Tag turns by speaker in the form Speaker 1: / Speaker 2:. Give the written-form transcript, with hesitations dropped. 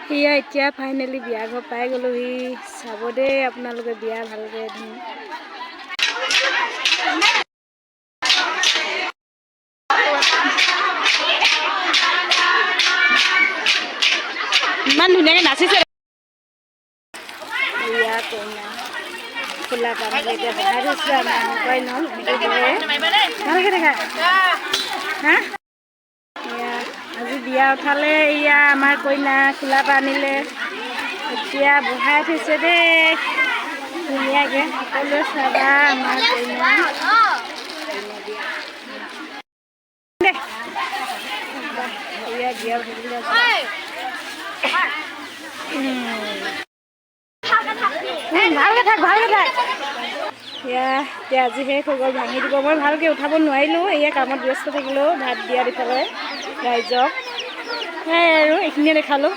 Speaker 1: ইয়া এতিয়া ফাইনেলি বিয়া ঘৰ পাই গ'লোহি চাব দেই আপোনালোকে বিয়া ভালকে ইমান ধুনীয়াকে নাচিছে ইয়া কইনা খোলা পানীলে এতিয়া বহাই থৈছোঁ আমাৰ এনেকুৱাই নল এনেকৈ বহে ভালকে দেখা হা ইয়া আজি বিয়া উঠালে ইয়া আমাৰ কইনা খোলা পানীলে এতিয়া বহাই থৈছে দেই ধুনীয়াকে সকলোৱে চাবা আমাৰ কইনা ইয়া বিয়া ভালকে থাক ইয়া এতিয়া আজি শেষ হৈ গ'ল ভাঙি দিব মই ভালকৈ উঠাব নোৱাৰিলোঁ এয়া কামত ব্যস্ত থাকিলেও ভাত দিয়া দিফালে ৰাইজক সেয়াই আৰু এইখিনিয়ে দেখালোঁ।